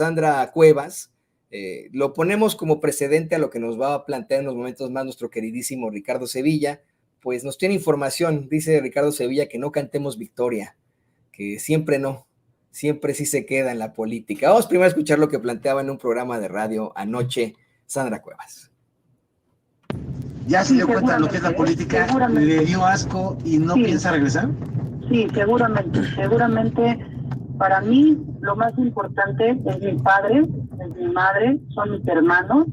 Sandra Cuevas, lo ponemos como precedente a lo que nos va a plantear en los momentos más nuestro queridísimo Ricardo Sevilla, pues nos tiene información, dice Ricardo Sevilla, que no cantemos victoria, que siempre no, siempre sí se queda en la política. Vamos primero a escuchar lo que planteaba en un programa de radio anoche Sandra Cuevas. ¿Ya se dio cuenta de lo que es la política? ¿Le dio asco y no piensa regresar? Sí, seguramente. Para mí, lo más importante es mi padre, es mi madre, son mis hermanos,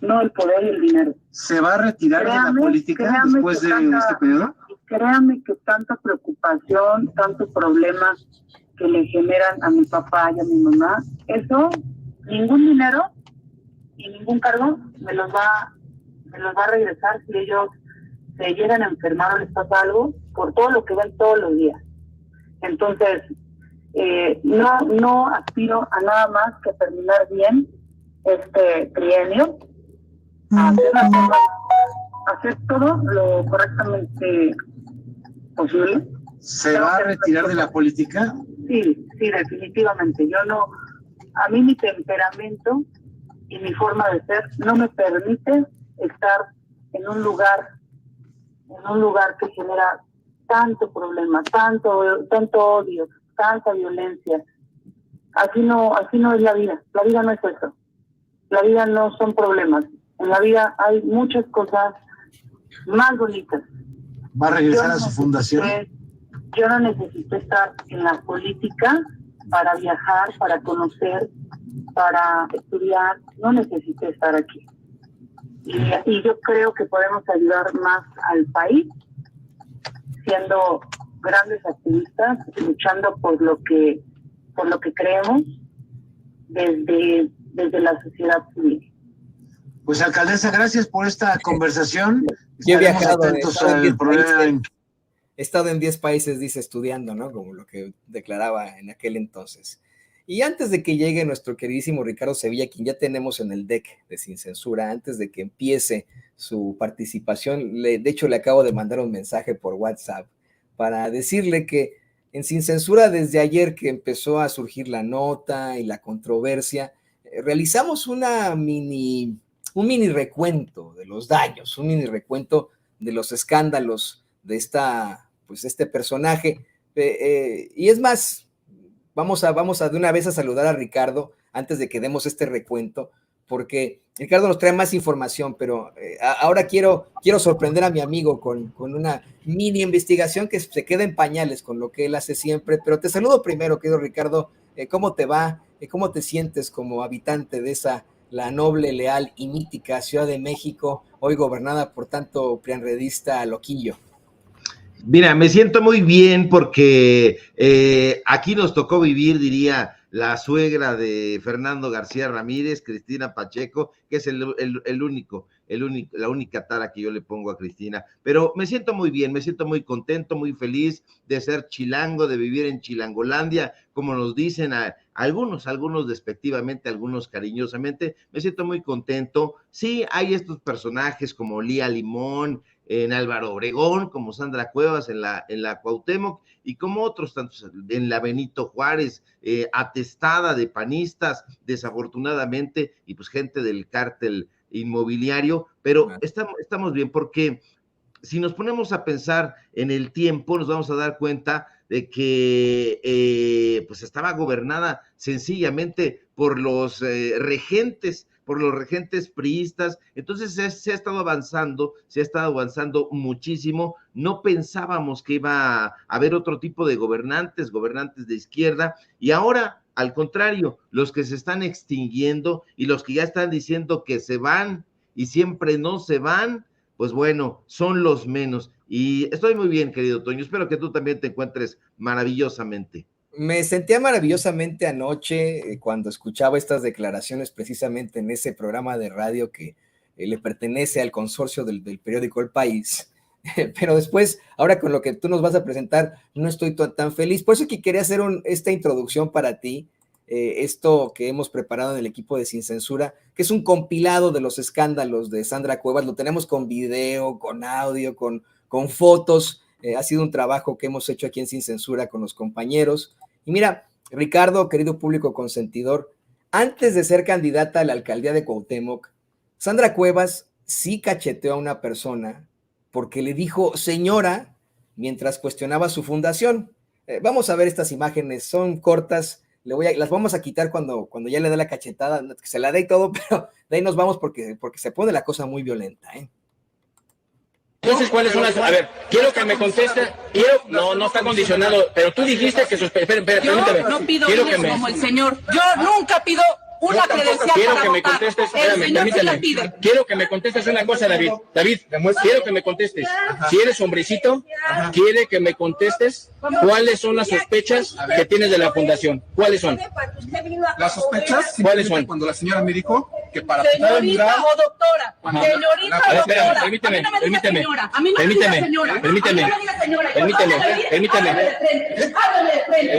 no el poder y el dinero. ¿Se va a retirar de la política después de este periodo? Créame que tanta preocupación, tanto problema que le generan a mi papá y a mi mamá, eso, ningún dinero y ningún cargo me los va a regresar si ellos se llegan a enfermar o les pasa algo, por todo lo que ven todos los días. Entonces, no aspiro a nada más que terminar bien este trienio, hacer todo lo correctamente posible. ¿Se va a retirar de la política? Sí, definitivamente. A mí mi temperamento y mi forma de ser no me permite estar en un lugar que genera tanto problema, tanto odio, tanta violencia. Así no es la vida. La vida no es eso. La vida no son problemas. En la vida hay muchas cosas más bonitas. ¿Va a regresar a su fundación? Yo no necesito estar en la política para viajar, para conocer, para estudiar. No necesito estar aquí. Y yo creo que podemos ayudar más al país siendo grandes activistas, luchando por lo que creemos desde la sociedad civil. Pues, alcaldesa, gracias por esta conversación. Yo he viajado, he estado en 10 países, dice, estudiando, ¿no? Como lo que declaraba en aquel entonces. Y antes de que llegue nuestro queridísimo Ricardo Sevilla, quien ya tenemos en el deck de Sin Censura, antes de que empiece su participación, de hecho le acabo de mandar un mensaje por WhatsApp para decirle que en Sin Censura, desde ayer que empezó a surgir la nota y la controversia, realizamos un mini recuento de los daños, un mini recuento de los escándalos de este personaje. Y es más, vamos a de una vez a saludar a Ricardo antes de que demos este recuento, porque Ricardo nos trae más información, pero ahora quiero sorprender a mi amigo con una mini investigación que se queda en pañales con lo que él hace siempre. Pero te saludo primero, querido Ricardo. ¿Cómo te va? ¿Cómo te sientes como habitante de la noble, leal y mítica Ciudad de México, hoy gobernada por tanto prianredista loquillo? Mira, me siento muy bien porque aquí nos tocó vivir, diría la suegra de Fernando García Ramírez, Cristina Pacheco, que es la única tara que yo le pongo a Cristina. Pero me siento muy bien, me siento muy contento, muy feliz de ser chilango, de vivir en Chilangolandia, como nos dicen algunos despectivamente, algunos cariñosamente. Me siento muy contento. Sí, hay estos personajes como Lía Limón, en Álvaro Obregón, como Sandra Cuevas en la Cuauhtémoc, y como otros tantos en la Benito Juárez, atestada de panistas, desafortunadamente, y pues gente del cártel inmobiliario, pero estamos bien, porque si nos ponemos a pensar en el tiempo, nos vamos a dar cuenta de que pues estaba gobernada sencillamente por los regentes priistas. Entonces se ha estado avanzando muchísimo. No pensábamos que iba a haber otro tipo de gobernantes de izquierda, y ahora, al contrario, los que se están extinguiendo y los que ya están diciendo que se van y siempre no se van, pues bueno, son los menos. Y estoy muy bien, querido Toño. Espero que tú también te encuentres maravillosamente. Me sentía maravillosamente anoche cuando escuchaba estas declaraciones precisamente en ese programa de radio que le pertenece al consorcio del periódico El País. Pero después, ahora con lo que tú nos vas a presentar, no estoy tan feliz. Por eso que quería hacer esta introducción para ti, esto que hemos preparado en el equipo de Sin Censura, que es un compilado de los escándalos de Sandra Cuevas. Lo tenemos con video, con audio, con fotos. Ha sido un trabajo que hemos hecho aquí en Sin Censura con los compañeros. Y mira, Ricardo, querido público consentidor, antes de ser candidata a la alcaldía de Cuauhtémoc, Sandra Cuevas sí cacheteó a una persona porque le dijo señora mientras cuestionaba su fundación. Vamos a ver estas imágenes, son cortas, las vamos a quitar cuando ya le dé la cachetada, que se la dé y todo, pero de ahí nos vamos porque se pone la cosa muy violenta, ¿eh? Entonces, ¿cuáles son las...? A ver, quiero que me conteste, no está condicionado, pero tú dijiste que permíteme. Yo no pido como el señor, yo nunca pido una credencial quiero para que me votar. contestes, El espérame, señor se la permíteme. pide. Quiero que me contestes una cosa, David, quiero que me contestes. Si eres hombrecito, quiere que me contestes cuáles son las sospechas que tienes de la fundación. ¿Cuáles son? Las sospechas, ¿Cuáles son? Cuando la señora me dijo que para pintar el Señorita mural, o doctora, Ajá. señorita o Espérame, doctora. permíteme, A mí no me diga permíteme, señora, a mí no me diga permíteme, señora, permíteme, a mí no me diga señora. permíteme, Háblale bien, permíteme. háblale de frente, háblale de frente.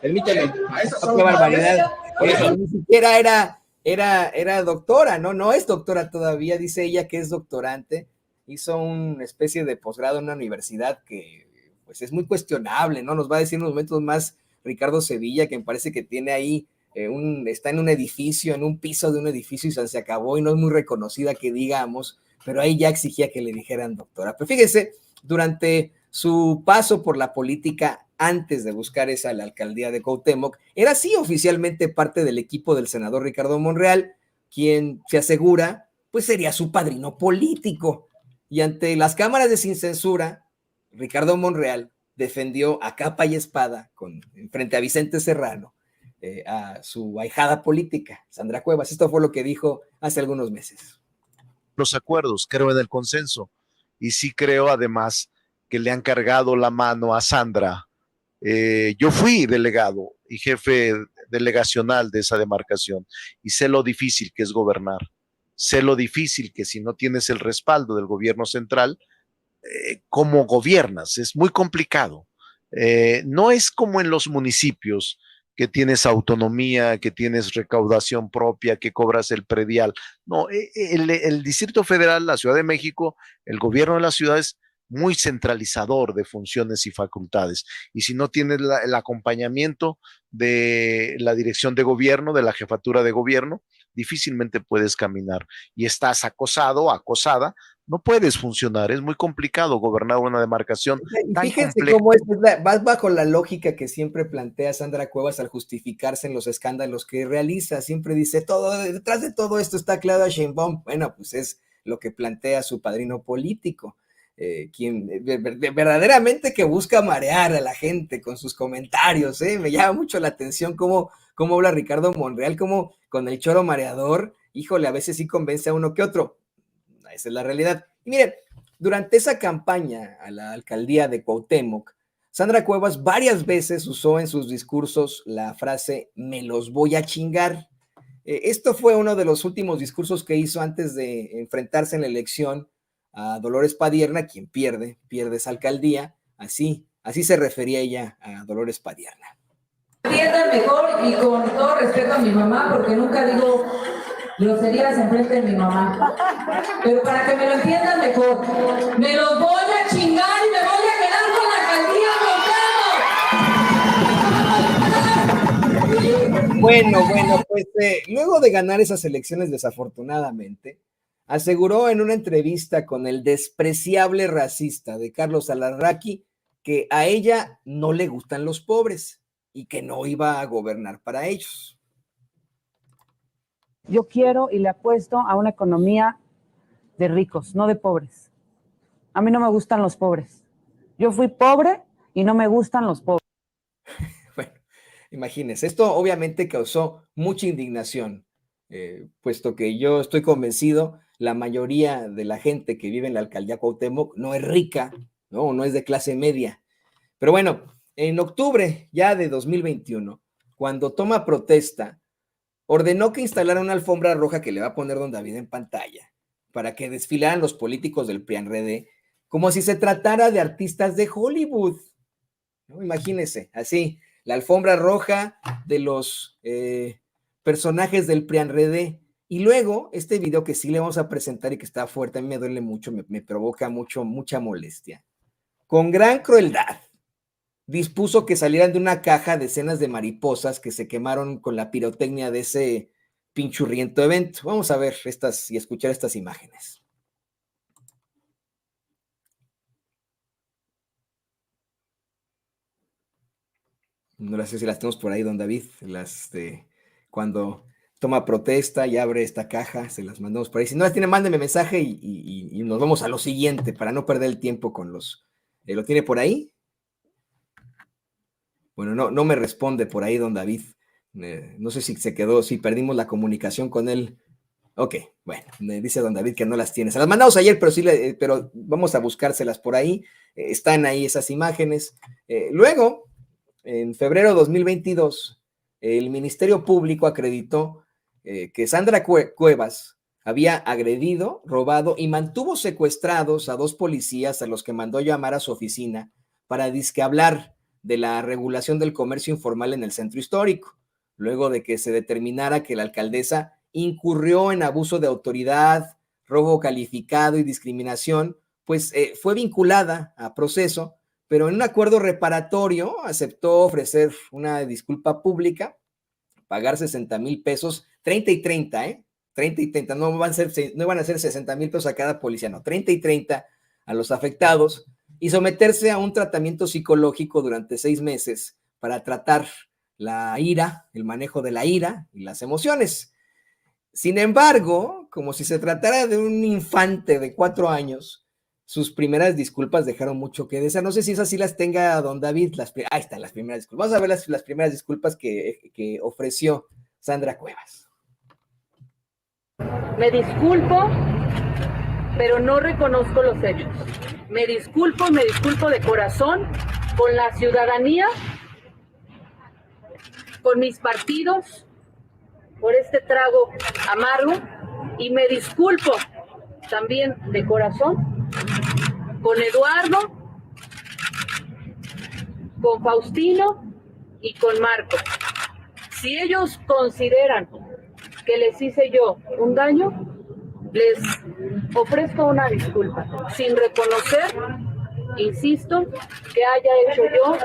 Permíteme. a esas Qué son barbaridad. Por eso. Ni siquiera era doctora, no es doctora todavía, dice ella que es doctorante, hizo una especie de posgrado en una universidad que pues es muy cuestionable, ¿no? Nos va a decir en unos momentos más Ricardo Sevilla, que me parece que tiene ahí, está en un edificio, en un piso de un edificio y se acabó y no es muy reconocida que digamos, pero ahí ya exigía que le dijeran doctora. Pero fíjese, durante su paso por la política antes de buscar la alcaldía de Cuauhtémoc, era sí oficialmente parte del equipo del senador Ricardo Monreal, quien se asegura, pues sería su padrino político. Y ante las cámaras de Sin Censura, Ricardo Monreal defendió a capa y espada frente a Vicente Serrano, a su ahijada política, Sandra Cuevas. Esto fue lo que dijo hace algunos meses. Los acuerdos, creo en el consenso y sí creo además que le han cargado la mano a Sandra. Yo fui delegado y jefe delegacional de esa demarcación y sé lo difícil que es gobernar, sé lo difícil que si no tienes el respaldo del gobierno central, ¿cómo gobiernas? Es muy complicado. No es como en los municipios que tienes autonomía, que tienes recaudación propia, que cobras el predial. No, el Distrito Federal, la Ciudad de México, el gobierno de la ciudad es muy centralizador de funciones y facultades. Y si no tienes el acompañamiento de la dirección de gobierno, de la jefatura de gobierno, difícilmente puedes caminar. Y estás acosado, acosada, no puedes funcionar. Es muy complicado gobernar una demarcación tan Fíjense compleja. cómo va bajo la lógica que siempre plantea Sandra Cuevas al justificarse en los escándalos que realiza. Siempre dice, detrás de todo esto está Claudia Sheinbaum. Bueno, pues es lo que plantea su padrino político. Quien verdaderamente que busca marear a la gente con sus comentarios, me llama mucho la atención cómo habla Ricardo Monreal, como con el choro mareador, híjole, a veces sí convence a uno que otro, esa es la realidad. Y mire, durante esa campaña a la alcaldía de Cuauhtémoc, Sandra Cuevas varias veces usó en sus discursos la frase, me los voy a chingar. Esto fue uno de los últimos discursos que hizo antes de enfrentarse en la elección a Dolores Padierna, quien pierde esa alcaldía. Así se refería ella a Dolores Padierna. Entiendan mejor y con todo respeto a mi mamá, porque nunca digo groserías enfrente de mi mamá. Pero para que me lo entiendan mejor, me los voy a chingar y me voy a quedar con la alcaldía Cuauhtémoc. Bueno, pues luego de ganar esas elecciones desafortunadamente, aseguró en una entrevista con el despreciable racista de Carlos Alarraqui que a ella no le gustan los pobres y que no iba a gobernar para ellos. Yo quiero y le apuesto a una economía de ricos, no de pobres. A mí no me gustan los pobres. Yo fui pobre y no me gustan los pobres. Bueno, imagínense, esto obviamente causó mucha indignación, puesto que yo estoy convencido, la mayoría de la gente que vive en la alcaldía Cuauhtémoc no es rica, no es de clase media. Pero bueno, en octubre ya de 2021, cuando toma protesta, ordenó que instalara una alfombra roja que le va a poner don David en pantalla para que desfilaran los políticos del PRIAN-RD como si se tratara de artistas de Hollywood. ¿No? Imagínense, así, la alfombra roja de los personajes del PRIAN-RD. Y luego, este video que sí le vamos a presentar y que está fuerte, a mí me duele mucho, me provoca mucha molestia. Con gran crueldad, dispuso que salieran de una caja decenas de mariposas que se quemaron con la pirotecnia de ese pinchurriento evento. Vamos a ver estas y escuchar estas imágenes. No sé si las tenemos por ahí, don David, las de cuando toma protesta y abre esta caja, se las mandamos por ahí. Si no las tiene, mándeme mensaje y nos vamos a lo siguiente para no perder el tiempo con los... ¿Lo tiene por ahí? Bueno, no me responde por ahí don David. No sé si se quedó, si perdimos la comunicación con él. Ok, bueno, me dice don David que no las tiene. Se las mandamos ayer, pero sí, pero vamos a buscárselas por ahí. Están ahí esas imágenes. Luego, en febrero de 2022, el Ministerio Público acreditó que Sandra Cuevas había agredido, robado y mantuvo secuestrados a 2 policías a los que mandó llamar a su oficina para disque hablar de la regulación del comercio informal en el centro histórico, luego de que se determinara que la alcaldesa incurrió en abuso de autoridad, robo calificado y discriminación, pues fue vinculada a proceso, pero en un acuerdo reparatorio aceptó ofrecer una disculpa pública, pagar 60,000 pesos, 30 y 30, 30 y 30, no van a ser 60,000 pesos a cada policía, no, 30 y 30 a los afectados, y someterse a un tratamiento psicológico durante 6 meses para tratar la ira, el manejo de la ira y las emociones. Sin embargo, como si se tratara de un infante de 4 años, sus primeras disculpas dejaron mucho que desear. No sé si esas sí las tenga don David. Ahí están las primeras disculpas. Vamos a ver las primeras disculpas que ofreció Sandra Cuevas. Me disculpo, pero no reconozco los hechos. Me disculpo de corazón con la ciudadanía, con mis partidos, por este trago amargo, y me disculpo también de corazón con Eduardo, con Faustino y con Marco. Si ellos consideran que les hice yo un daño, les ofrezco una disculpa, sin reconocer, insisto, que haya hecho yo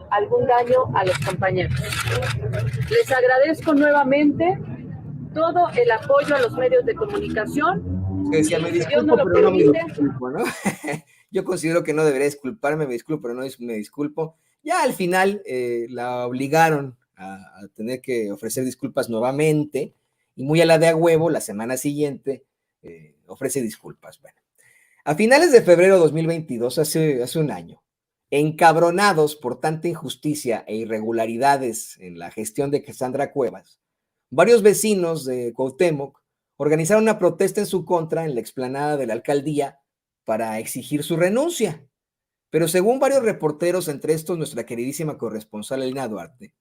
algún daño a los compañeros. Les agradezco nuevamente todo el apoyo a los medios de comunicación. Decía, me disculpo, no pero no me disculpo, ¿no? Yo considero que no debería disculparme, me disculpo, pero no me disculpo. Ya al final la obligaron a tener que ofrecer disculpas nuevamente, y muy a la de a huevo, la semana siguiente ofrece disculpas. Bueno, a finales de febrero de 2022, hace un año, encabronados por tanta injusticia e irregularidades en la gestión de Sandra Cuevas, varios vecinos de Cuauhtémoc organizaron una protesta en su contra en la explanada de la alcaldía para exigir su renuncia. Pero según varios reporteros, entre estos nuestra queridísima corresponsal Elena Duarte,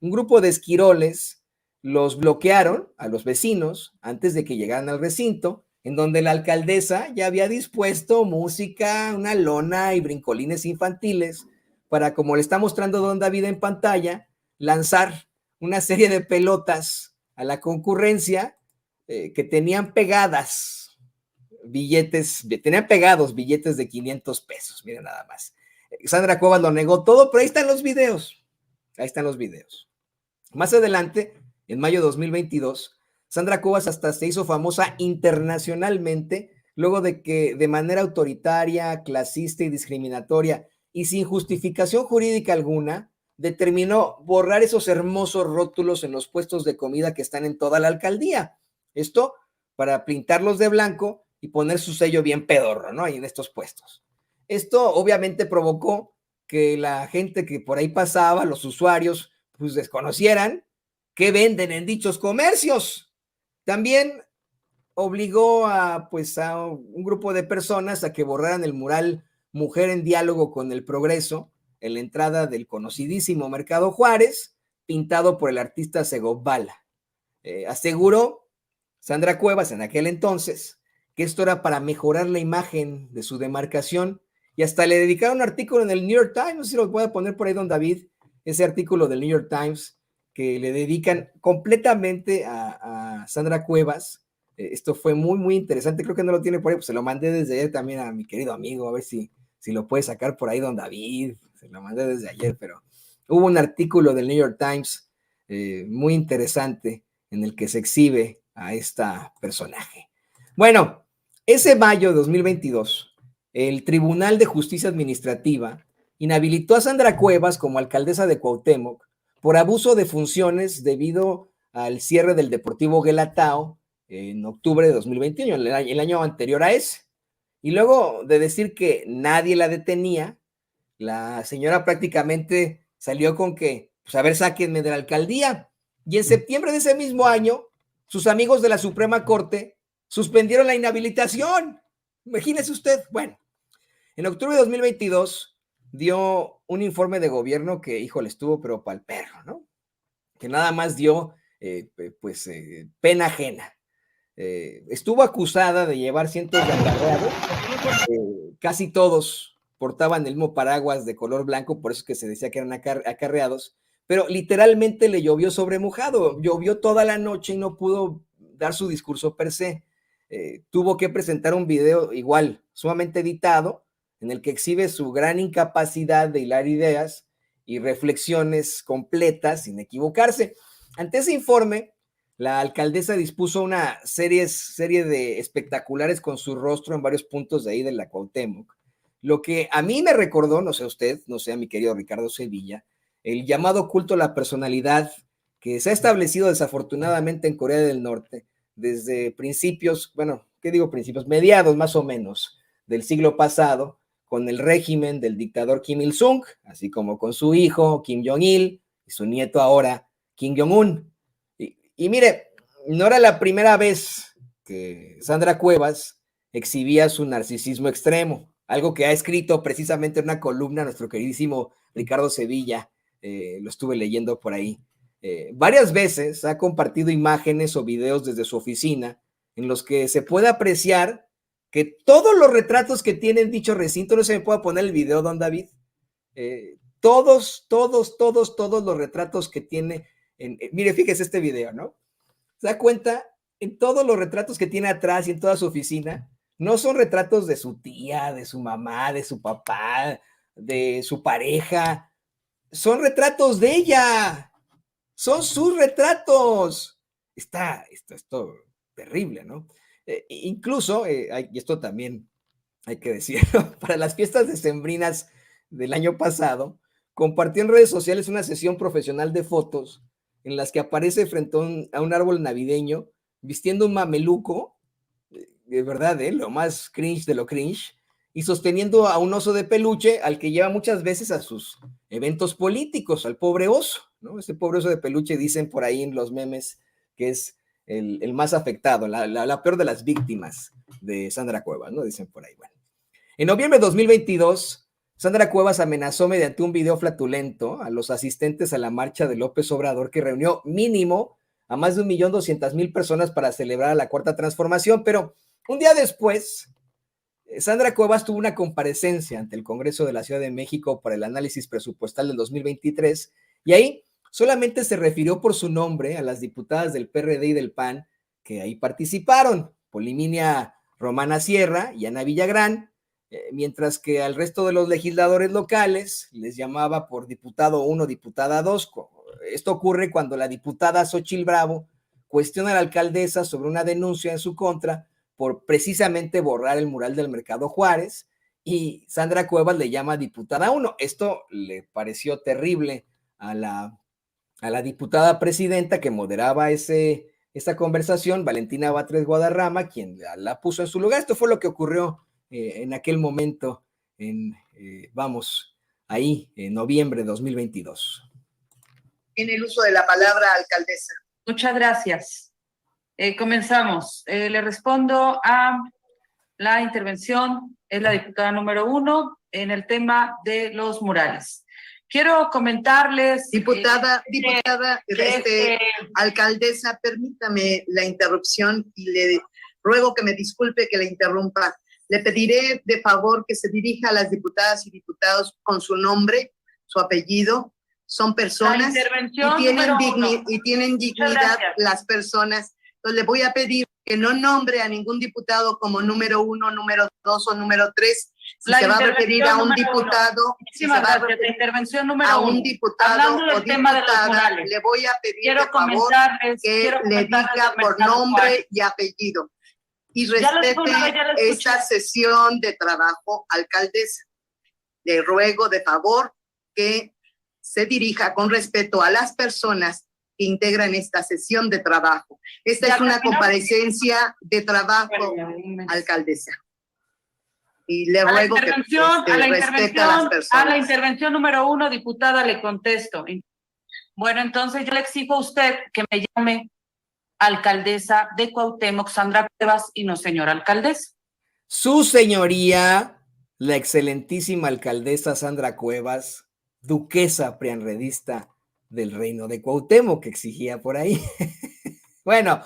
un grupo de esquiroles los bloquearon a los vecinos antes de que llegaran al recinto, en donde la alcaldesa ya había dispuesto música, una lona y brincolines infantiles para, como le está mostrando don David en pantalla, lanzar una serie de pelotas a la concurrencia que tenían pegados billetes de 500 pesos, miren nada más. Sandra Cuevas lo negó todo, pero ahí están los videos. Más adelante, en mayo de 2022, Sandra Cuevas hasta se hizo famosa internacionalmente luego de que de manera autoritaria, clasista y discriminatoria y sin justificación jurídica alguna, determinó borrar esos hermosos rótulos en los puestos de comida que están en toda la alcaldía. Esto para pintarlos de blanco y poner su sello bien pedorro, ¿no? Ahí en estos puestos. Esto obviamente provocó que la gente que por ahí pasaba, los usuarios, pues desconocieran qué venden en dichos comercios. También obligó a un grupo de personas a que borraran el mural Mujer en diálogo con el progreso en la entrada del conocidísimo Mercado Juárez, pintado por el artista Segov Bala. Aseguró Sandra Cuevas en aquel entonces que esto era para mejorar la imagen de su demarcación, y hasta le dedicaron un artículo en el New York Times, no sé si lo puede poner por ahí don David, ese artículo del New York Times que le dedican completamente a Sandra Cuevas. Esto fue muy, muy interesante, creo que no lo tiene por ahí, pues se lo mandé desde ayer también a mi querido amigo, a ver si lo puede sacar por ahí don David, se lo mandé desde ayer, pero hubo un artículo del New York Times muy interesante en el que se exhibe a esta personaje. Bueno, ese mayo de 2022, el Tribunal de Justicia Administrativa inhabilitó a Sandra Cuevas como alcaldesa de Cuauhtémoc por abuso de funciones debido al cierre del Deportivo Guelatao en octubre de 2021, el año anterior a ese. Y luego de decir que nadie la detenía, la señora prácticamente salió con que, pues a ver, sáquenme de la alcaldía. Y en septiembre de ese mismo año, sus amigos de la Suprema Corte suspendieron la inhabilitación. Imagínese usted. Bueno, en octubre de 2022 dio un informe de gobierno que, híjole, estuvo pero pa'l perro, ¿no? Que nada más dio, pena ajena. Estuvo acusada de llevar cientos de acarreados, casi todos portaban el mismo paraguas de color blanco, por eso es que se decía que eran acarreados, pero literalmente le llovió sobre mojado, llovió toda la noche y no pudo dar su discurso per se. Tuvo que presentar un video igual, sumamente editado, en el que exhibe su gran incapacidad de hilar ideas y reflexiones completas sin equivocarse. Ante ese informe, la alcaldesa dispuso una serie de espectaculares con su rostro en varios puntos de ahí de la Cuauhtémoc, lo que a mí me recordó, no sé a usted, no sé a mi querido Ricardo Sevilla, el llamado culto a la personalidad que se ha establecido desafortunadamente en Corea del Norte desde principios, bueno, ¿qué digo principios? Mediados más o menos del siglo pasado, con el régimen del dictador Kim Il-sung, así como con su hijo Kim Jong-il y su nieto ahora Kim Jong-un. Y mire, no era la primera vez que Sandra Cuevas exhibía su narcisismo extremo, algo que ha escrito precisamente en una columna nuestro queridísimo Ricardo Sevilla, lo estuve leyendo por ahí. Varias veces ha compartido imágenes o videos desde su oficina en los que se puede apreciar que todos los retratos que tiene en dicho recinto, no se me puede poner el video, don David, todos los retratos que tiene. Mire, fíjese este video, ¿no? ¿Se da cuenta? En todos los retratos que tiene atrás y en toda su oficina, no son retratos de su tía, de su mamá, de su papá, de su pareja. Son retratos de ella. Son sus retratos. Esto terrible, ¿no? Incluso, y esto también hay que decirlo, para las fiestas decembrinas del año pasado, compartió en redes sociales una sesión profesional de fotos en las que aparece frente a un árbol navideño, vistiendo un mameluco, de verdad, lo más cringe de lo cringe, y sosteniendo a un oso de peluche al que lleva muchas veces a sus eventos políticos, al pobre oso, ¿no? Este pobre oso de peluche, dicen por ahí en los memes, que es el más afectado, la peor de las víctimas de Sandra Cuevas, ¿no? Dicen por ahí. Bueno, en noviembre de 2022, Sandra Cuevas amenazó mediante un video flatulento a los asistentes a la marcha de López Obrador, que reunió mínimo a más de 1.200.000 personas para celebrar la Cuarta Transformación, pero un día después, Sandra Cuevas tuvo una comparecencia ante el Congreso de la Ciudad de México para el análisis presupuestal del 2023, y ahí solamente se refirió por su nombre a las diputadas del PRD y del PAN que ahí participaron, Poliminia Romana Sierra y Ana Villagrán, mientras que al resto de los legisladores locales les llamaba por diputado 1, diputada 2. Esto ocurre cuando la diputada Xóchitl Bravo cuestiona a la alcaldesa sobre una denuncia en su contra por precisamente borrar el mural del Mercado Juárez, y Sandra Cuevas le llama diputada 1. Esto le pareció terrible a la diputada presidenta que moderaba esta conversación, Valentina Batres Guadarrama, quien la puso en su lugar. Esto fue lo que ocurrió en aquel momento, ahí en noviembre de 2022. En el uso de la palabra, alcaldesa. Muchas gracias. Comenzamos. Le respondo a la intervención, es la diputada número 1 en el tema de los murales. Quiero comentarles... Alcaldesa, permítame la interrupción y le ruego que me disculpe que la interrumpa. Le pediré de favor que se dirija a las diputadas y diputados con su nombre, su apellido. Son personas y tienen dignidad las personas. Entonces le voy a pedir que no nombre a ningún diputado como número 1, número 2 o número 3, Si se va a referir a un diputado, si se va a referir intervención número a 1. un diputado Hablando o del tema de los diputada, murales, le voy a pedir quiero de favor que le diga por nombre y apellido y respete esta sesión de trabajo, alcaldesa. Le ruego de favor que se dirija con respeto a las personas que integran esta sesión de trabajo. Esta es una comparecencia de trabajo, alcaldesa. Y le ruego que respete a las personas. A la intervención número 1, diputada, le contesto. Bueno, entonces yo le exijo a usted que me llame alcaldesa de Cuauhtémoc, Sandra Cuevas, y no señora alcaldesa. Su señoría, la excelentísima alcaldesa Sandra Cuevas, duquesa prianredista del reino de Cuauhtémoc, que exigía por ahí. Bueno,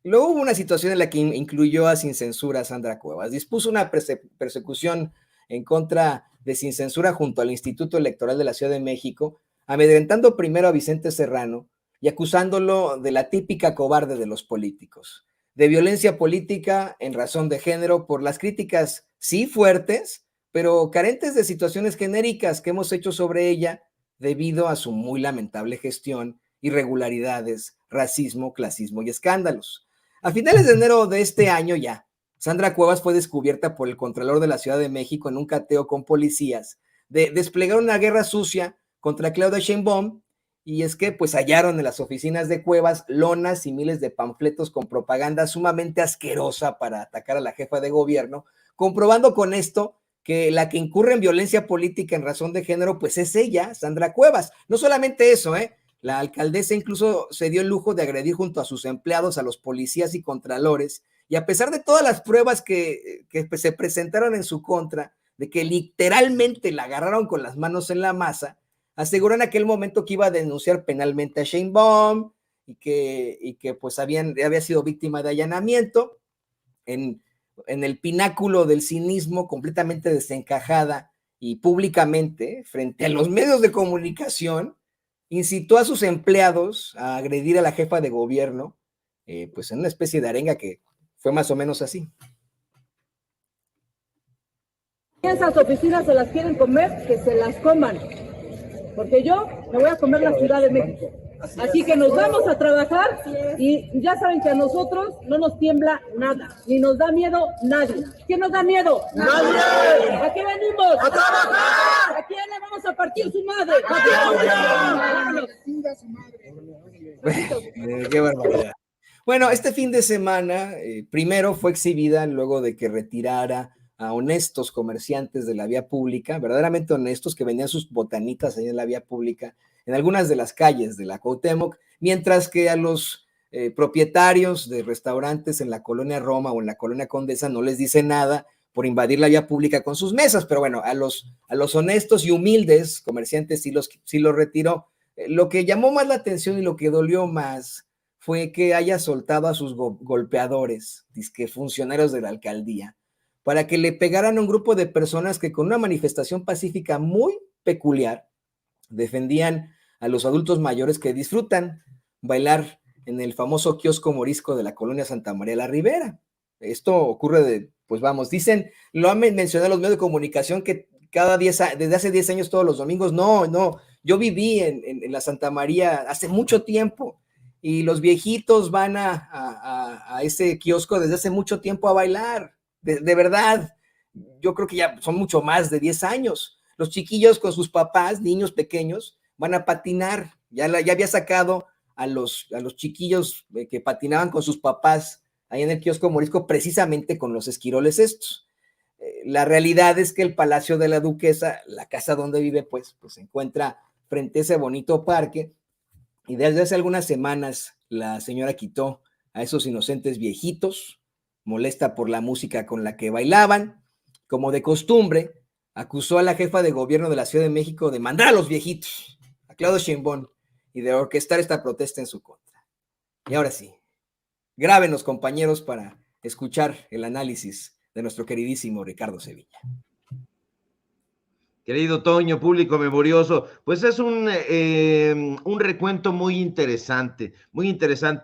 luego hubo una situación en la que incluyó a Sin Censura a Sandra Cuevas. Dispuso una persecución en contra de Sin Censura junto al Instituto Electoral de la Ciudad de México, amedrentando primero a Vicente Serrano y acusándolo de la típica cobarde de los políticos, de violencia política en razón de género por las críticas, sí fuertes, pero carentes de situaciones genéricas que hemos hecho sobre ella debido a su muy lamentable gestión, irregularidades, racismo, clasismo y escándalos. A finales de enero de este año ya, Sandra Cuevas fue descubierta por el Contralor de la Ciudad de México en un cateo con policías de desplegar una guerra sucia contra Claudia Sheinbaum, y es que pues hallaron en las oficinas de Cuevas lonas y miles de panfletos con propaganda sumamente asquerosa para atacar a la jefa de gobierno, comprobando con esto que la que incurre en violencia política en razón de género pues es ella, Sandra Cuevas. No solamente eso, la alcaldesa incluso se dio el lujo de agredir junto a sus empleados a los policías y contralores, y a pesar de todas las pruebas que se presentaron en su contra, de que literalmente la agarraron con las manos en la masa, aseguró en aquel momento que iba a denunciar penalmente a Sheinbaum y que pues había sido víctima de allanamiento en el pináculo del cinismo, completamente desencajada y públicamente frente a los medios de comunicación, incitó a sus empleados a agredir a la jefa de gobierno, pues en una especie de arenga que fue más o menos así. Esas oficinas se las quieren comer, que se las coman, porque yo me voy a comer la Ciudad de México. Así que nos vamos a trabajar y ya saben que a nosotros no nos tiembla nada, ni nos da miedo nadie. ¿Quién nos da miedo? ¡Nadie! ¿A qué venimos? ¡A trabajar! ¿A quién le vamos a partir su madre? Qué barbaridad. Bueno, este fin de semana, primero fue exhibida luego de que retirara a honestos comerciantes de la vía pública, verdaderamente honestos, que vendían sus botanitas ahí en la vía pública, en algunas de las calles de la Cuauhtémoc, mientras que a los propietarios de restaurantes en la colonia Roma o en la colonia Condesa no les dice nada por invadir la vía pública con sus mesas, pero bueno, a los honestos y humildes comerciantes sí los retiró. Lo que llamó más la atención y lo que dolió más fue que haya soltado a sus golpeadores, dizque funcionarios de la alcaldía, para que le pegaran a un grupo de personas que con una manifestación pacífica muy peculiar defendían a los adultos mayores que disfrutan bailar en el famoso kiosco morisco de la colonia Santa María la Ribera. Esto ocurre dicen, lo han mencionado los medios de comunicación que desde hace 10 años todos los domingos. No, yo viví en la Santa María hace mucho tiempo y los viejitos van a ese kiosco desde hace mucho tiempo a bailar. De verdad, yo creo que ya son mucho más de 10 años. Los chiquillos con sus papás, niños pequeños, van a patinar. Ya había sacado a los chiquillos que patinaban con sus papás ahí en el kiosco morisco, precisamente con los esquiroles estos. La realidad es que el Palacio de la Duquesa, la casa donde vive, pues se encuentra frente a ese bonito parque, y desde hace algunas semanas la señora quitó a esos inocentes viejitos, molesta por la música con la que bailaban. Como de costumbre, acusó a la jefa de gobierno de la Ciudad de México de mandar a los viejitos, a Claudia Sheinbaum, y de orquestar esta protesta en su contra. Y ahora sí, grábenos, compañeros, para escuchar el análisis de nuestro queridísimo Ricardo Sevilla. Querido Toño, público memorioso, pues es un recuento muy interesante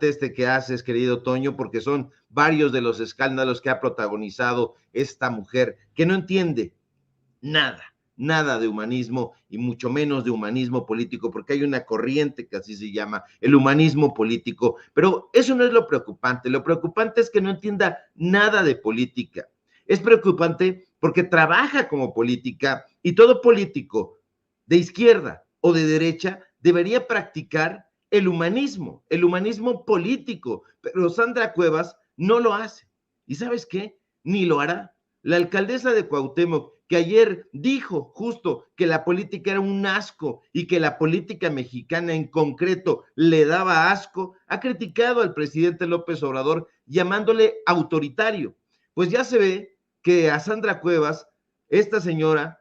este que haces, querido Toño, porque son varios de los escándalos que ha protagonizado esta mujer, que no entiende nada de humanismo y mucho menos de humanismo político, porque hay una corriente que así se llama, el humanismo político, pero eso no es lo preocupante es que no entienda nada de política. Es preocupante porque trabaja como política y todo político de izquierda o de derecha debería practicar el humanismo político, pero Sandra Cuevas no lo hace. ¿Y sabes qué? Ni lo hará. La alcaldesa de Cuauhtémoc, que ayer dijo justo que la política era un asco y que la política mexicana en concreto le daba asco, ha criticado al presidente López Obrador llamándole autoritario. Pues ya se ve que a Sandra Cuevas, esta señora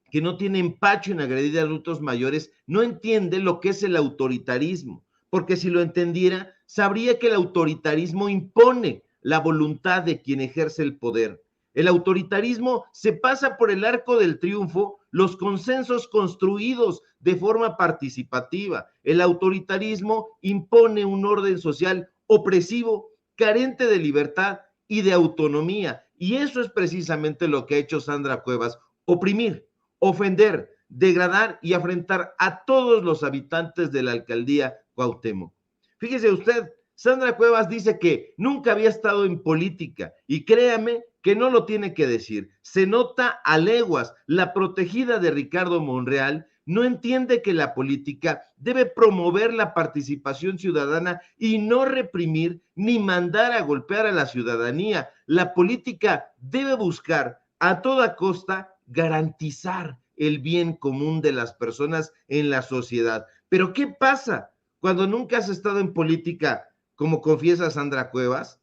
que no tiene empacho en agredir a adultos mayores, no entiende lo que es el autoritarismo, porque si lo entendiera, sabría que el autoritarismo impone la voluntad de quien ejerce el poder. El autoritarismo se pasa por el arco del triunfo los consensos construidos de forma participativa. El autoritarismo impone un orden social opresivo, carente de libertad y de autonomía. Y eso es precisamente lo que ha hecho Sandra Cuevas: oprimir, ofender, degradar y afrentar a todos los habitantes de la alcaldía Cuauhtémoc. Fíjese usted, Sandra Cuevas dice que nunca había estado en política y créame que no lo tiene que decir. Se nota a leguas. La protegida de Ricardo Monreal no entiende que la política debe promover la participación ciudadana y no reprimir ni mandar a golpear a la ciudadanía. La política debe buscar a toda costa garantizar el bien común de las personas en la sociedad. Pero ¿qué pasa cuando nunca has estado en política, como confiesa Sandra Cuevas?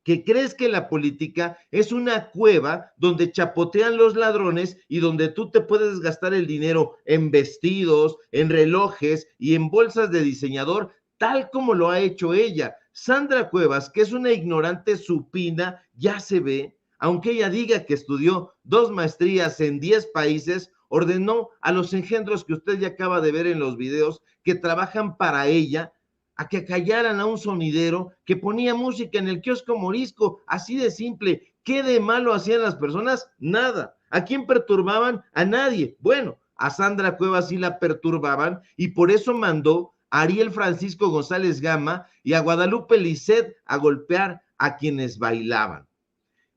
Que crees que la política es una cueva donde chapotean los ladrones y donde tú te puedes gastar el dinero en vestidos, en relojes y en bolsas de diseñador, tal como lo ha hecho ella. Sandra Cuevas, que es una ignorante supina, ya se ve, aunque ella diga que estudió 2 maestrías en 10 países, ordenó a los engendros que usted ya acaba de ver en los videos que trabajan para ella a que callaran a un sonidero que ponía música en el kiosco Morisco, así de simple. ¿Qué de malo hacían las personas? Nada. ¿A quién perturbaban? A nadie. Bueno, a Sandra Cuevas sí la perturbaban y por eso mandó a Ariel Francisco González Gama y a Guadalupe Lisset a golpear a quienes bailaban.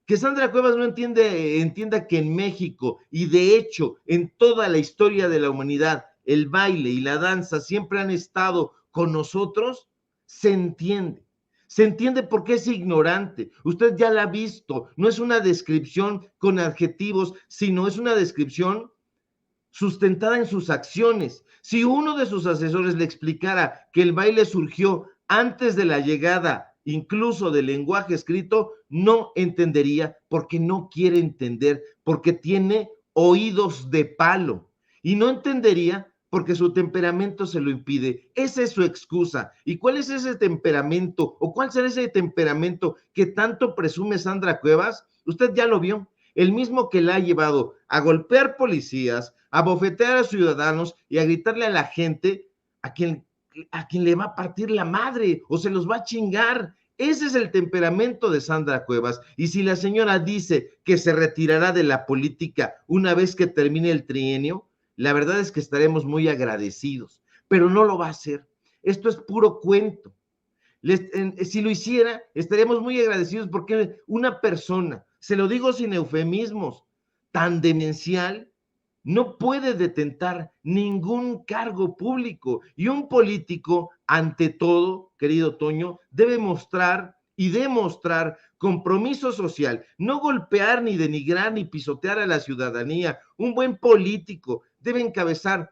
Que Sandra Cuevas no entienda que en México y de hecho en toda la historia de la humanidad el baile y la danza siempre han estado con nosotros, se entiende porque es ignorante. Usted ya la ha visto, no es una descripción con adjetivos, sino es una descripción sustentada en sus acciones. Si uno de sus asesores le explicara que el baile surgió antes de la llegada incluso del lenguaje escrito, no entendería porque no quiere entender, porque tiene oídos de palo y no entendería porque su temperamento se lo impide. Esa es su excusa. ¿Y cuál es ese temperamento? ¿O cuál será ese temperamento que tanto presume Sandra Cuevas? Usted ya lo vio. El mismo que la ha llevado a golpear policías, a bofetear a ciudadanos y a gritarle a la gente a quien le va a partir la madre o se los va a chingar. Ese es el temperamento de Sandra Cuevas. Y si la señora dice que se retirará de la política una vez que termine el trienio, la verdad es que estaremos muy agradecidos, pero no lo va a hacer. Esto es puro cuento. Si lo hiciera, estaríamos muy agradecidos porque una persona, se lo digo sin eufemismos, tan demencial, no puede detentar ningún cargo público. Y un político, ante todo, querido Toño, debe mostrar y demostrar compromiso social, no golpear ni denigrar ni pisotear a la ciudadanía. Un buen político debe encabezar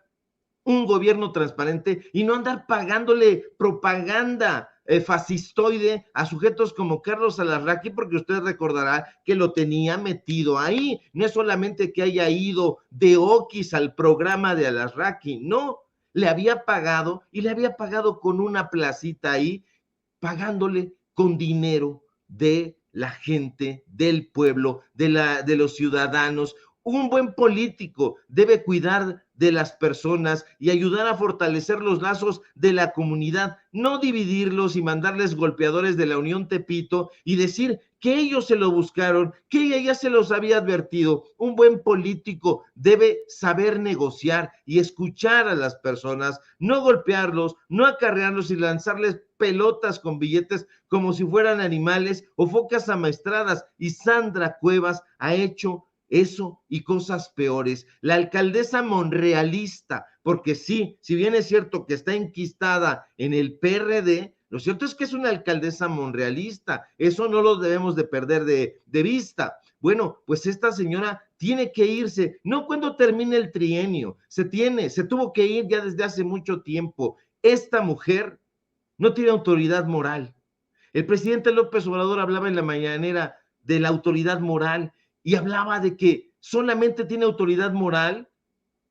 un gobierno transparente y no andar pagándole propaganda fascistoide a sujetos como Carlos Alarraqui, porque usted recordará que lo tenía metido ahí. No es solamente que haya ido de oquis al programa de Alarraqui, no, le había pagado y le había pagado con una placita ahí, pagándole con dinero de la gente, del pueblo, de los ciudadanos. Un buen político debe cuidar de las personas y ayudar a fortalecer los lazos de la comunidad, no dividirlos y mandarles golpeadores de la Unión Tepito y decir que ellos se lo buscaron, que ella ya se los había advertido. Un buen político debe saber negociar y escuchar a las personas, no golpearlos, no acarrearlos y lanzarles pelotas con billetes como si fueran animales o focas amaestradas. Y Sandra Cuevas ha hecho eso y cosas peores. La alcaldesa monrealista, porque sí, si bien es cierto que está enquistada en el PRD, lo cierto es que es una alcaldesa monrealista, eso no lo debemos de perder de vista. Bueno, pues esta señora tiene que irse, no cuando termine el trienio, se tuvo que ir ya desde hace mucho tiempo. Esta mujer no tiene autoridad moral. El presidente López Obrador hablaba en la mañanera de la autoridad moral y hablaba de que solamente tiene autoridad moral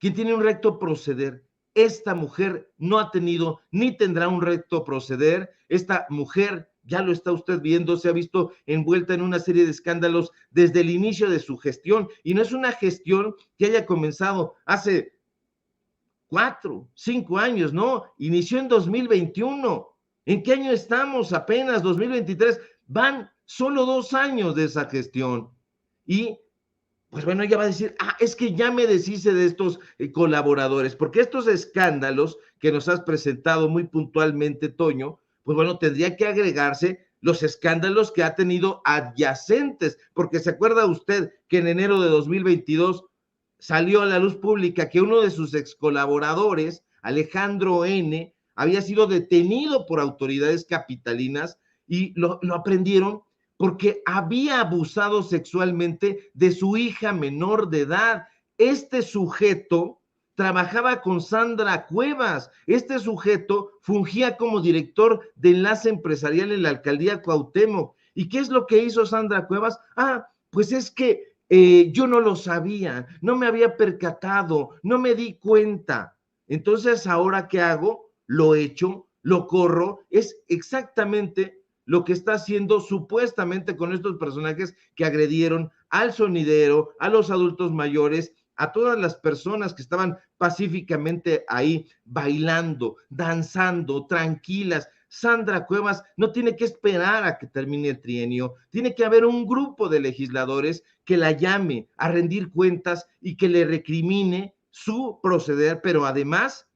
quien tiene un recto proceder. Esta mujer no ha tenido ni tendrá un recto proceder. Esta mujer, ya lo está usted viendo, se ha visto envuelta en una serie de escándalos desde el inicio de su gestión, y no es una gestión que haya comenzado hace 4, 5 años, no, inició en 2021. ¿En qué año estamos? Apenas 2023. Van solo 2 años de esa gestión. Y pues bueno, ella va a decir, es que ya me deshice de estos colaboradores, porque estos escándalos que nos has presentado muy puntualmente, Toño, pues bueno, tendría que agregarse los escándalos que ha tenido adyacentes, porque se acuerda usted que en enero de 2022 salió a la luz pública que uno de sus ex colaboradores, Alejandro N., había sido detenido por autoridades capitalinas y lo aprendieron porque había abusado sexualmente de su hija menor de edad. Este sujeto trabajaba con Sandra Cuevas. Este sujeto fungía como director de enlace empresarial en la alcaldía Cuauhtémoc. ¿Y qué es lo que hizo Sandra Cuevas? Pues es que yo no lo sabía, no me había percatado, no me di cuenta. Entonces, ¿ahora qué hago? Lo echo, lo corro. Es exactamente lo que está haciendo supuestamente con estos personajes que agredieron al sonidero, a los adultos mayores, a todas las personas que estaban pacíficamente ahí bailando, danzando, tranquilas. Sandra Cuevas no tiene que esperar a que termine el trienio, tiene que haber un grupo de legisladores que la llame a rendir cuentas y que le recrimine su proceder, pero además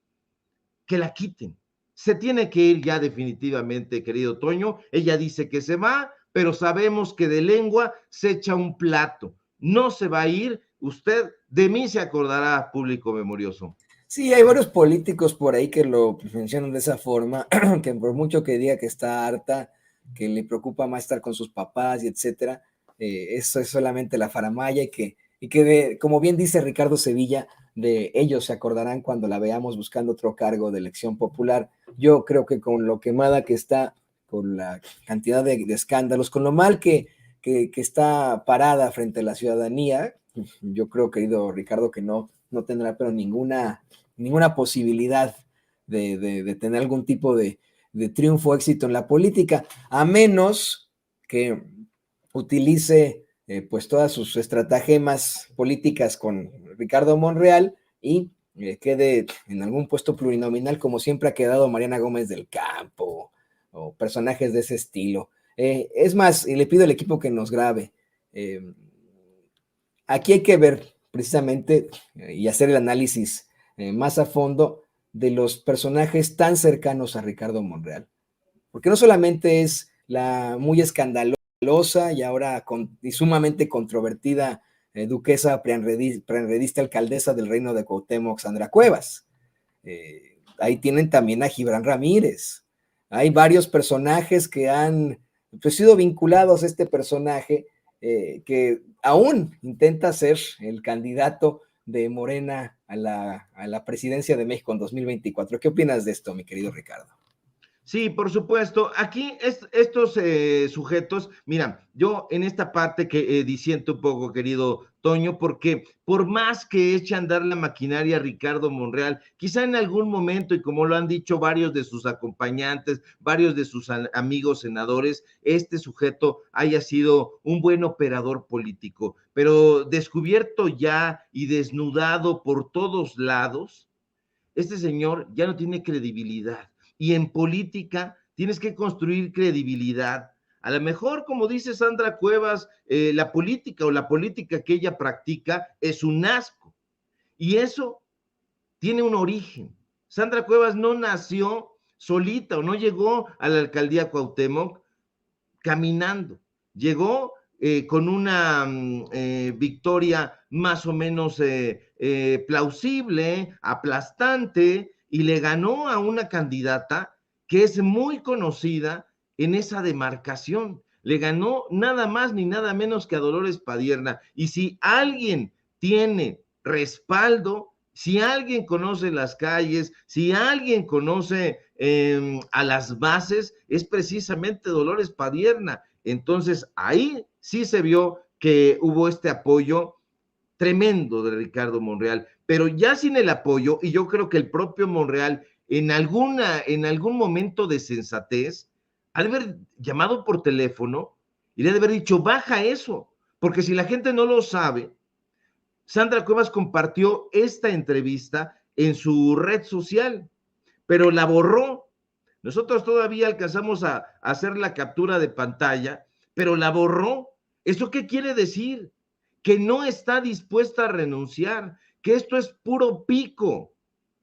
que la quiten. Se tiene que ir ya definitivamente, querido Toño. Ella dice que se va, pero sabemos que de lengua se echa un plato. No se va a ir. Usted de mí se acordará, público memorioso. Sí, hay varios políticos por ahí que lo mencionan de esa forma, que por mucho que diga que está harta, que le preocupa más estar con sus papás y etcétera, eso es solamente la faramalla y que como bien dice Ricardo Sevilla, de ellos se acordarán cuando la veamos buscando otro cargo de elección popular. Yo creo que con lo quemada que está, con la cantidad de escándalos, con lo mal que está parada frente a la ciudadanía, yo creo, querido Ricardo, que no tendrá pero ninguna posibilidad de tener algún tipo de triunfo, éxito en la política, a menos que utilice pues todas sus estratagemas políticas con Ricardo Monreal y quede en algún puesto plurinominal como siempre ha quedado Mariana Gómez del Campo o personajes de ese estilo. Es más, y le pido al equipo que nos grabe, aquí hay que ver precisamente y hacer el análisis más a fondo de los personajes tan cercanos a Ricardo Monreal, porque no solamente es la muy escandalosa y ahora y sumamente controvertida duquesa preanredista alcaldesa del reino de Cuauhtémoc, Sandra Cuevas. Ahí tienen también a Gibran Ramírez. Hay varios personajes que han sido vinculados a este personaje que aún intenta ser el candidato de Morena a la presidencia de México en 2024. ¿Qué opinas de esto, mi querido Ricardo? Sí, por supuesto. Aquí estos sujetos, mira, yo en esta parte que disiento un poco, querido Toño, porque por más que eche a andar la maquinaria a Ricardo Monreal, quizá en algún momento, y como lo han dicho varios de sus acompañantes, varios de sus amigos senadores, este sujeto haya sido un buen operador político, pero descubierto ya y desnudado por todos lados, este señor ya no tiene credibilidad. Y en política tienes que construir credibilidad. A lo mejor, como dice Sandra Cuevas, la política que ella practica es un asco. Y eso tiene un origen. Sandra Cuevas no nació solita o no llegó a la alcaldía Cuauhtémoc caminando. Llegó con una victoria más o menos plausible, aplastante, y le ganó a una candidata que es muy conocida en esa demarcación. Le ganó nada más ni nada menos que a Dolores Padierna. Y si alguien tiene respaldo, si alguien conoce las calles, si alguien conoce a las bases, es precisamente Dolores Padierna. Entonces, ahí sí se vio que hubo este apoyo tremendo de Ricardo Monreal, pero ya sin el apoyo, y yo creo que el propio Monreal en algún momento de sensatez, ha de haber llamado por teléfono y le ha de haber dicho, baja eso, porque si la gente no lo sabe, Sandra Cuevas compartió esta entrevista en su red social, pero la borró. Nosotros todavía alcanzamos a hacer la captura de pantalla, pero la borró. ¿Eso qué quiere decir? Que no está dispuesta a renunciar, que esto es puro pico.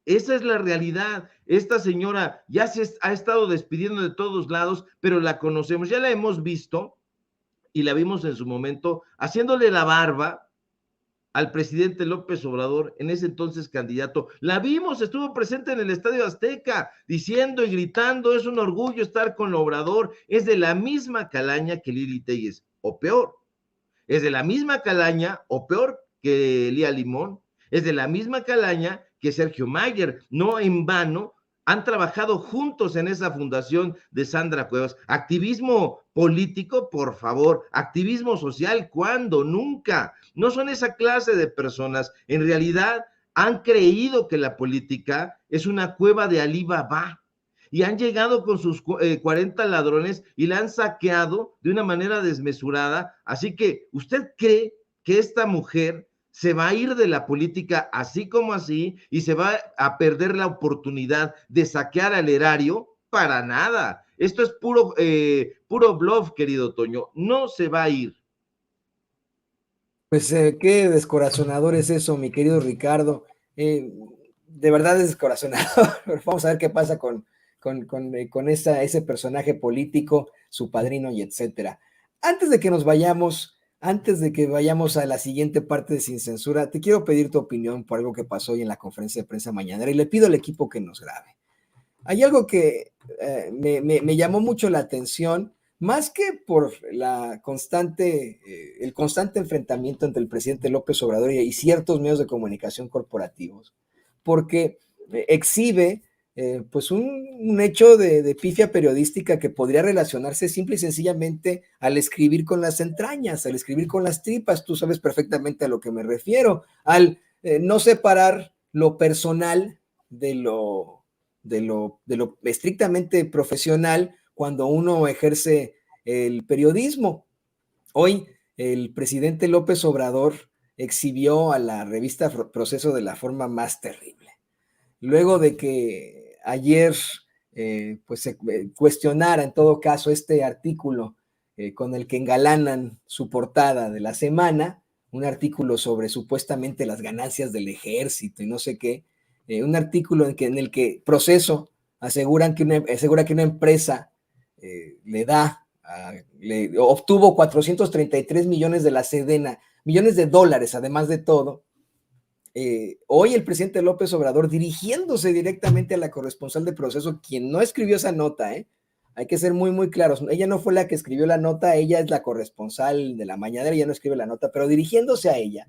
Esa es la realidad. Esta señora ya se ha estado despidiendo de todos lados, pero la conocemos, ya la hemos visto y la vimos en su momento haciéndole la barba al presidente López Obrador, en ese entonces candidato. La vimos, estuvo presente en el Estadio Azteca, diciendo y gritando, es un orgullo estar con Obrador. Es de la misma calaña que Lili Téllez, o peor. Es de la misma calaña, o peor, que Lía Limón. Es de la misma calaña que Sergio Mayer. No en vano han trabajado juntos en esa fundación de Sandra Cuevas. Activismo político, por favor. Activismo social, ¿cuándo? Nunca. No son esa clase de personas. En realidad han creído que la política es una cueva de Alí Baba. Y han llegado con sus 40 ladrones y la han saqueado de una manera desmesurada. Así que, ¿usted cree que esta mujer se va a ir de la política así como así y se va a perder la oportunidad de saquear al erario? Para nada. Esto es puro bluff, querido Toño. No se va a ir. Pues qué descorazonador es eso, mi querido Ricardo. De verdad es descorazonador. Vamos a ver qué pasa con ese personaje político, su padrino y etcétera. Antes de que vayamos a la siguiente parte de Sin Censura, te quiero pedir tu opinión por algo que pasó hoy en la conferencia de prensa mañanera y le pido al equipo que nos grabe. Hay algo que me llamó mucho la atención, más que por el constante enfrentamiento entre el presidente López Obrador y ciertos medios de comunicación corporativos, porque exhibe pues un hecho de pifia periodística que podría relacionarse simple y sencillamente al escribir con las entrañas, al escribir con las tripas. Tú sabes perfectamente a lo que me refiero, al no separar lo personal de lo estrictamente profesional cuando uno ejerce el periodismo. Hoy el presidente López Obrador exhibió a la revista Proceso de la forma más terrible. Luego de que ayer pues se cuestionara en todo caso este artículo con el que engalanan su portada de la semana, un artículo sobre supuestamente las ganancias del ejército y no sé qué, un artículo en el que Proceso asegura que una empresa obtuvo 433 millones de la Sedena, millones de dólares además de todo. Hoy el presidente López Obrador, dirigiéndose directamente a la corresponsal de Proceso, quien no escribió esa nota, hay que ser muy, muy claros, ella no fue la que escribió la nota, ella es la corresponsal de la mañanera, ella no escribe la nota, pero dirigiéndose a ella,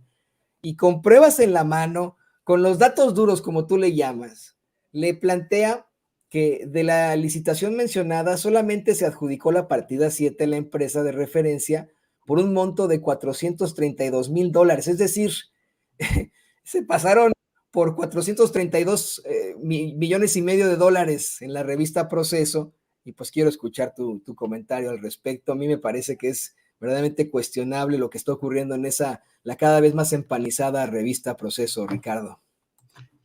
y con pruebas en la mano, con los datos duros, como tú le llamas, le plantea que de la licitación mencionada solamente se adjudicó la partida 7 a la empresa de referencia por un monto de $432,000, es decir, se pasaron por 432 millones y medio de dólares en la revista Proceso, y pues quiero escuchar tu comentario al respecto. A mí me parece que es verdaderamente cuestionable lo que está ocurriendo en la cada vez más empanizada revista Proceso, Ricardo.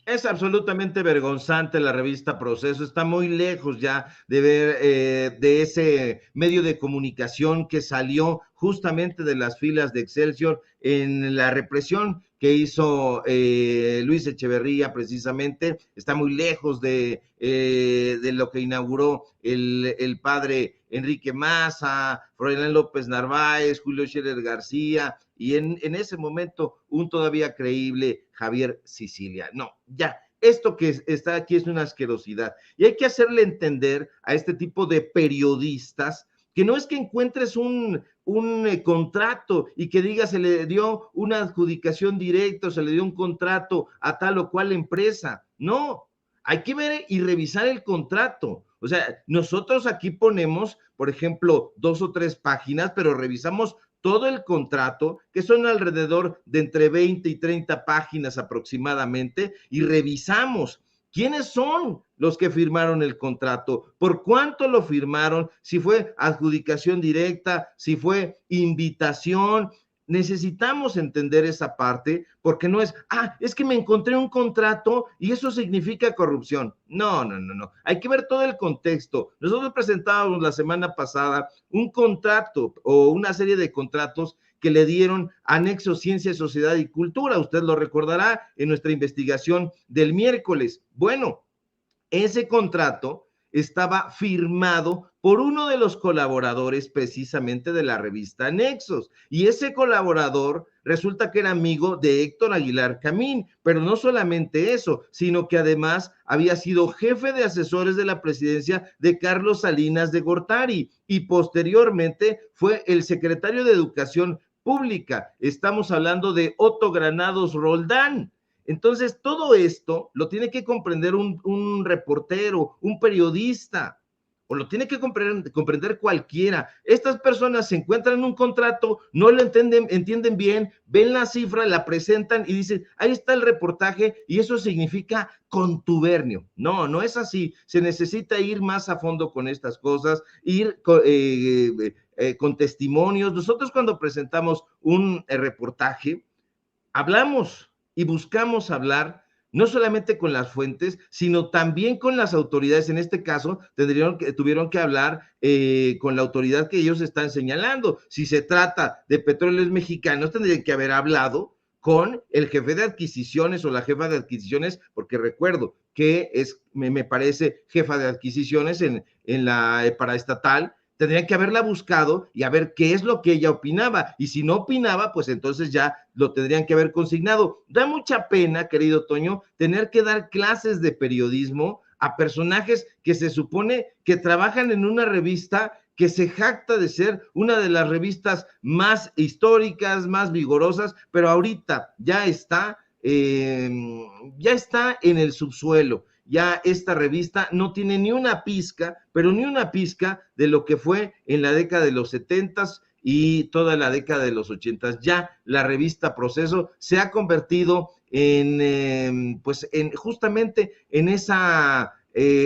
Es absolutamente vergonzante la revista Proceso, está muy lejos ya de ver de ese medio de comunicación que salió justamente de las filas de Excelsior en la represión que hizo Luis Echeverría precisamente, está muy lejos de lo que inauguró el padre Enrique Maza, Froilán López Narváez, Julio Scherer García, y en ese momento un todavía creíble Javier Sicilia. No, ya, esto que está aquí es una asquerosidad, y hay que hacerle entender a este tipo de periodistas que no es que encuentres un contrato y que diga se le dio una adjudicación directa o se le dio un contrato a tal o cual empresa. No, hay que ver y revisar el contrato. O sea, nosotros aquí ponemos, por ejemplo, 2 o 3 páginas, pero revisamos todo el contrato, que son alrededor de entre 20 y 30 páginas aproximadamente, y revisamos quiénes son los que firmaron el contrato, por cuánto lo firmaron, si fue adjudicación directa, si fue invitación. Necesitamos entender esa parte, porque no es, es que me encontré un contrato y eso significa corrupción. No. Hay que ver todo el contexto. Nosotros presentábamos la semana pasada un contrato o una serie de contratos que le dieron anexo Ciencia, Sociedad y Cultura. Usted lo recordará en nuestra investigación del miércoles. Bueno, ese contrato estaba firmado por uno de los colaboradores precisamente de la revista Nexos, y ese colaborador resulta que era amigo de Héctor Aguilar Camín, pero no solamente eso, sino que además había sido jefe de asesores de la presidencia de Carlos Salinas de Gortari, y posteriormente fue el secretario de Educación Pública. Estamos hablando de Otto Granados Roldán. Entonces, todo esto lo tiene que comprender un reportero, un periodista, o lo tiene que comprender cualquiera. Estas personas se encuentran en un contrato, no lo entienden bien, ven la cifra, la presentan y dicen, ahí está el reportaje, y eso significa contubernio. No es así. Se necesita ir más a fondo con estas cosas, ir con testimonios. Nosotros cuando presentamos un reportaje, hablamos y buscamos hablar no solamente con las fuentes, sino también con las autoridades. En este caso, tuvieron que hablar con la autoridad que ellos están señalando. Si se trata de Petróleos Mexicanos, tendrían que haber hablado con el jefe de adquisiciones o la jefa de adquisiciones, porque recuerdo que me parece jefa de adquisiciones en la paraestatal. Tendrían que haberla buscado y a ver qué es lo que ella opinaba, y si no opinaba, pues entonces ya lo tendrían que haber consignado. Da mucha pena, querido Toño, tener que dar clases de periodismo a personajes que se supone que trabajan en una revista que se jacta de ser una de las revistas más históricas, más vigorosas, pero ahorita ya está en el subsuelo. Ya esta revista no tiene ni una pizca, pero ni una pizca de lo que fue en la década de los 70s y toda la década de los 80s. Ya la revista Proceso se ha convertido justamente en esa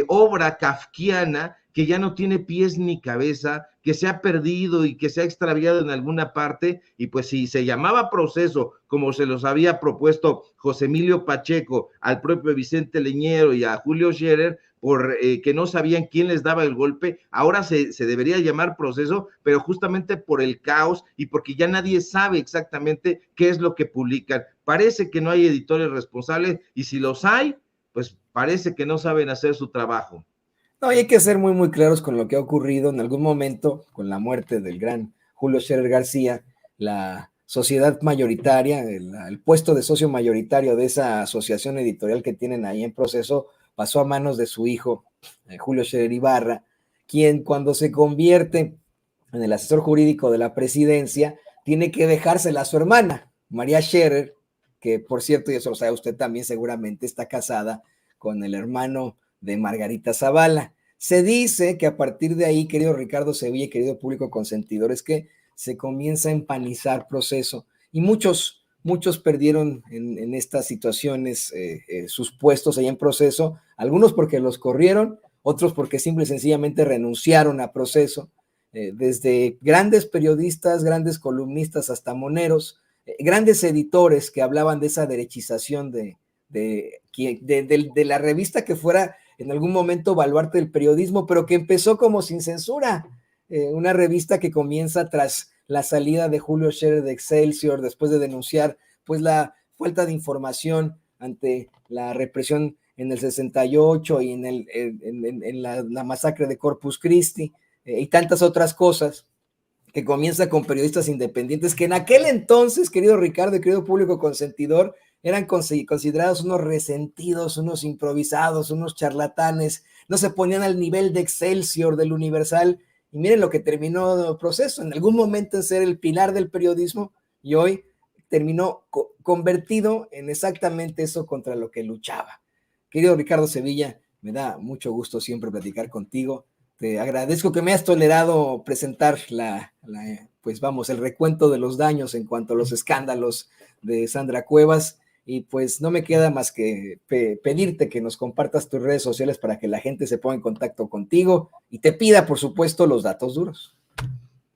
obra kafkiana que ya no tiene pies ni cabeza, que se ha perdido y que se ha extraviado en alguna parte. Y pues si se llamaba Proceso, como se los había propuesto José Emilio Pacheco, al propio Vicente Leñero y a Julio Scherer, por que no sabían quién les daba el golpe, ahora se debería llamar Proceso, pero justamente por el caos y porque ya nadie sabe exactamente qué es lo que publican. Parece que no hay editores responsables, y si los hay, pues parece que no saben hacer su trabajo. No, y hay que ser muy, muy claros con lo que ha ocurrido en algún momento con la muerte del gran Julio Scherer García. La sociedad mayoritaria, el puesto de socio mayoritario de esa asociación editorial que tienen ahí en Proceso, pasó a manos de su hijo, Julio Scherer Ibarra, quien cuando se convierte en el asesor jurídico de la presidencia, tiene que dejársela a su hermana, María Scherer, que por cierto, y eso lo sabe usted también seguramente, está casada con el hermano de Margarita Zavala. Se dice que a partir de ahí, querido Ricardo Sevilla, querido público consentidor, es que se comienza a empanizar Proceso y muchos perdieron en estas situaciones sus puestos ahí en Proceso, algunos porque los corrieron, otros porque simple y sencillamente renunciaron a Proceso, desde grandes periodistas, grandes columnistas hasta moneros, grandes editores que hablaban de esa derechización de la revista que fuera en algún momento baluarte del periodismo, pero que empezó como Sin Censura, una revista que comienza tras la salida de Julio Scherer de Excelsior, después de denunciar pues la falta de información ante la represión en el 68 y en la masacre de Corpus Christi, y tantas otras cosas, que comienza con periodistas independientes que en aquel entonces, querido Ricardo y querido público consentidor, eran considerados unos resentidos, unos improvisados, unos charlatanes, no se ponían al nivel de Excelsior, del Universal, y miren lo que terminó Proceso, en algún momento en ser el pilar del periodismo, y hoy terminó convertido en exactamente eso contra lo que luchaba. Querido Ricardo Sevilla, me da mucho gusto siempre platicar contigo. Te agradezco que me hayas tolerado presentar el recuento de los daños en cuanto a los escándalos de Sandra Cuevas, y pues no me queda más que pedirte que nos compartas tus redes sociales para que la gente se ponga en contacto contigo y te pida, por supuesto, los datos duros.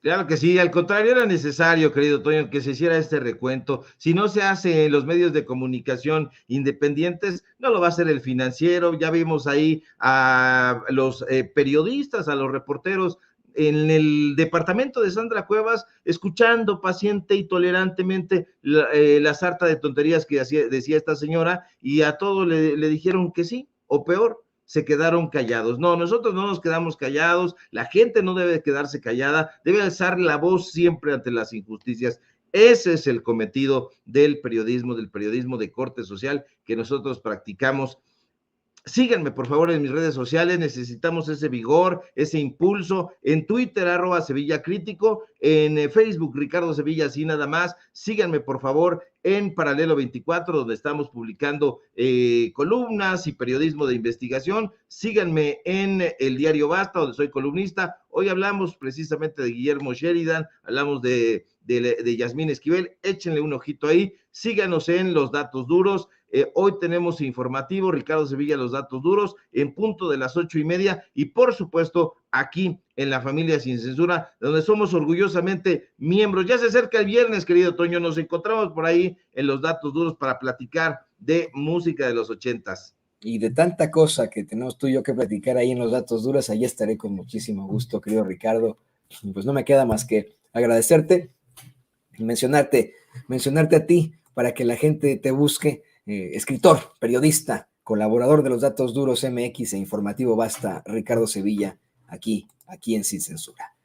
Claro que sí, al contrario, era necesario, querido Toño, que se hiciera este recuento. Si no se hace en los medios de comunicación independientes, no lo va a hacer el Financiero. Ya vimos ahí a los periodistas, a los reporteros en el departamento de Sandra Cuevas, escuchando paciente y tolerantemente la sarta de tonterías que decía esta señora, y a todos le dijeron que sí, o peor, se quedaron callados. No, nosotros no nos quedamos callados, la gente no debe quedarse callada, debe alzar la voz siempre ante las injusticias. Ese es el cometido del periodismo de corte social que nosotros practicamos. Síganme, por favor, en mis redes sociales, necesitamos ese vigor, ese impulso, en Twitter, @Sevilla Crítico, en Facebook, Ricardo Sevilla, así nada más. Síganme, por favor, en Paralelo 24, donde estamos publicando columnas y periodismo de investigación. Síganme en el diario Basta, donde soy columnista. Hoy hablamos precisamente de Guillermo Sheridan, hablamos de Yasmín Esquivel. Échenle un ojito ahí, síganos en Los Datos Duros. Hoy tenemos informativo, Ricardo Sevilla, Los Datos Duros, en punto de las 8:30, y por supuesto aquí en La Familia Sin Censura, donde somos orgullosamente miembros. Ya se acerca el viernes, querido Toño, nos encontramos por ahí en Los Datos Duros para platicar de música de los 80s. Y de tanta cosa que tenemos tú y yo que platicar ahí en Los Datos Duros, ahí estaré con muchísimo gusto, querido Ricardo. Pues no me queda más que agradecerte y mencionarte a ti para que la gente te busque. Escritor, periodista, colaborador de Los Datos Duros MX e Informativo Basta, Ricardo Sevilla, aquí en Sin Censura.